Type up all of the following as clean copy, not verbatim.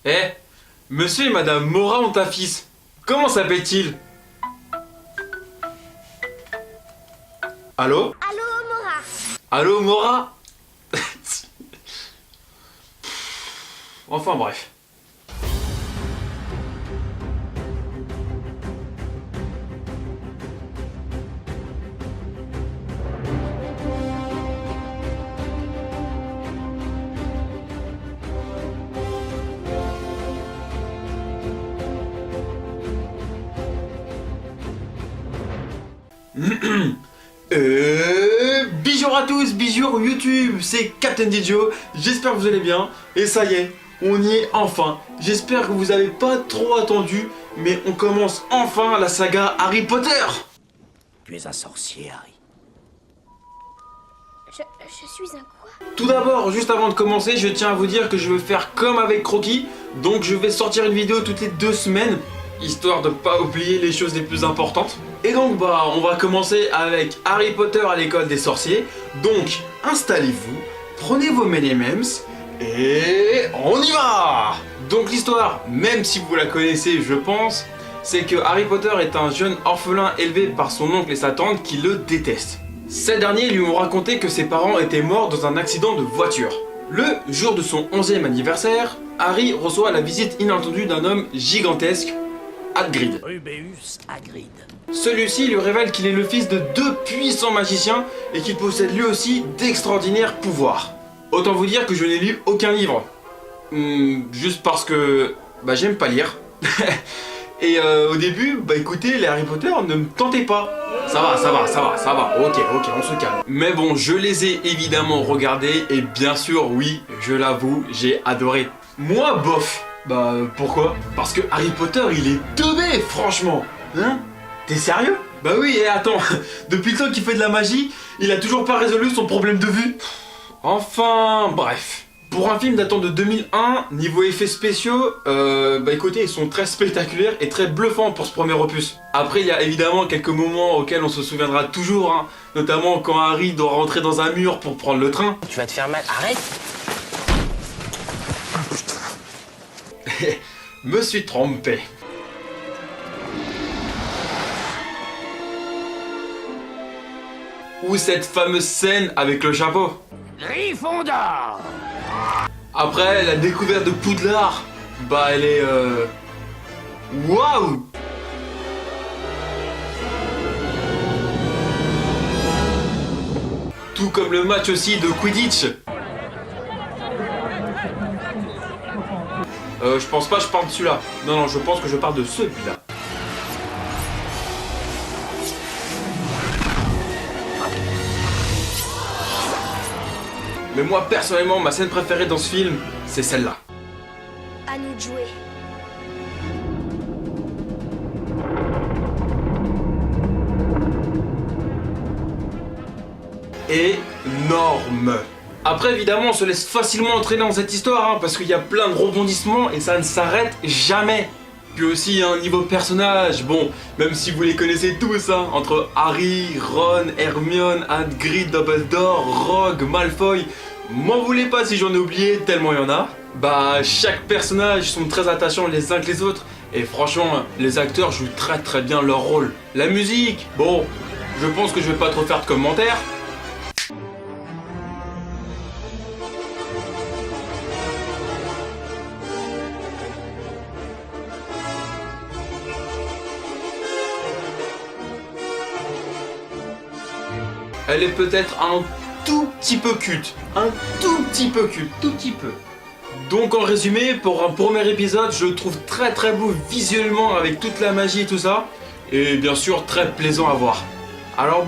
Eh, monsieur et madame Mora ont un fils. Comment s'appelle-t-il? Allô? Allô, Mora. Allô, Mora? Enfin bref. Bonjour à tous, bisous YouTube, c'est Captain Didio, j'espère que vous allez bien, et ça y est, on y est enfin. J'espère que vous avez pas trop attendu, mais on commence enfin la saga Harry Potter. Tu es un sorcier, Harry. Je suis un quoi? Tout d'abord, juste avant de commencer, je tiens à vous dire que je veux faire comme avec Croquis, donc je vais sortir une vidéo toutes les 2 semaines, histoire de pas oublier les choses les plus importantes. Et donc on va commencer avec Harry Potter à l'école des sorciers. Donc installez-vous, prenez vos M&M's et on y va. Donc l'histoire, même si vous la connaissez je pense, c'est que Harry Potter est un jeune orphelin élevé par son oncle et sa tante qui le détestent. Ces derniers lui ont raconté que ses parents étaient morts dans un accident de voiture. Le jour de son 11e anniversaire, Harry reçoit la visite inattendue d'un homme gigantesque, Hagrid. Rubéus Hagrid. Celui-ci lui révèle qu'il est le fils de 2 puissants magiciens et qu'il possède lui aussi d'extraordinaires pouvoirs. Autant vous dire que je n'ai lu aucun livre. Juste parce que j'aime pas lire. Et au début, écoutez, les Harry Potter ne me tentaient pas. Ça va, ok, on se calme. Mais bon, je les ai évidemment regardés et bien sûr, oui, je l'avoue, j'ai adoré. Moi, bof. Pourquoi? Parce que Harry Potter, il est teubé, franchement. Hein? T'es sérieux? Bah oui, et attends, depuis le temps qu'il fait de la magie, il a toujours pas résolu son problème de vue. Enfin, bref. Pour un film datant de 2001, niveau effets spéciaux, écoutez, ils sont très spectaculaires et très bluffants pour ce premier opus. Après, il y a évidemment quelques moments auxquels on se souviendra toujours, hein, notamment quand Harry doit rentrer dans un mur pour prendre le train. Tu vas te faire mal. Arrête. Me suis trompé. Ou cette fameuse scène avec le chapeau. Gryffondor. Après, la découverte de Poudlard, elle est waouh! Tout comme le match aussi de Quidditch. Je pense pas que je parle de celui-là. Non, je pense que je parle de celui-là. Mais moi, personnellement, ma scène préférée dans ce film, c'est celle-là. À nous de jouer. Énorme. Après, évidemment, on se laisse facilement entraîner dans cette histoire, hein, parce qu'il y a plein de rebondissements et ça ne s'arrête jamais. Puis aussi, niveau personnage, même si vous les connaissez tous, hein, entre Harry, Ron, Hermione, Hagrid, Dumbledore, Rogue, Malfoy, m'en voulez pas si j'en ai oublié, tellement il y en a. Chaque personnage sont très attachants les uns que les autres, et franchement, les acteurs jouent très bien leur rôle. La musique, je pense que je vais pas trop faire de commentaires. Elle est peut-être un tout petit peu culte. Un tout petit peu culte. Tout petit peu. Donc en résumé, pour un premier épisode, je le trouve très beau visuellement avec toute la magie et tout ça. Et bien sûr, très plaisant à voir. Alors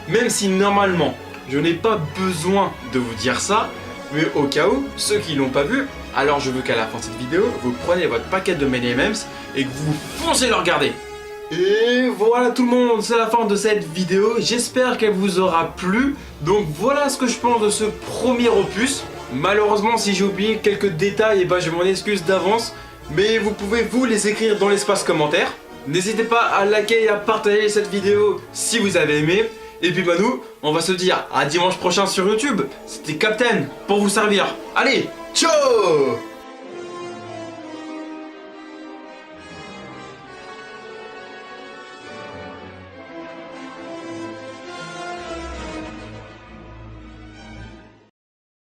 même si normalement, je n'ai pas besoin de vous dire ça, mais au cas où, ceux qui l'ont pas vu, alors je veux qu'à la fin de cette vidéo, vous preniez votre paquet de M&M's et que vous foncez le regarder. Et voilà tout le monde, c'est la fin de cette vidéo, j'espère qu'elle vous aura plu. Donc voilà ce que je pense de ce premier opus. Malheureusement si j'ai oublié quelques détails, je m'en excuse d'avance. Mais vous pouvez vous les écrire dans l'espace commentaire. N'hésitez pas à liker et à partager cette vidéo si vous avez aimé. Et puis nous, on va se dire à dimanche prochain sur YouTube. C'était Captain pour vous servir. Allez, ciao!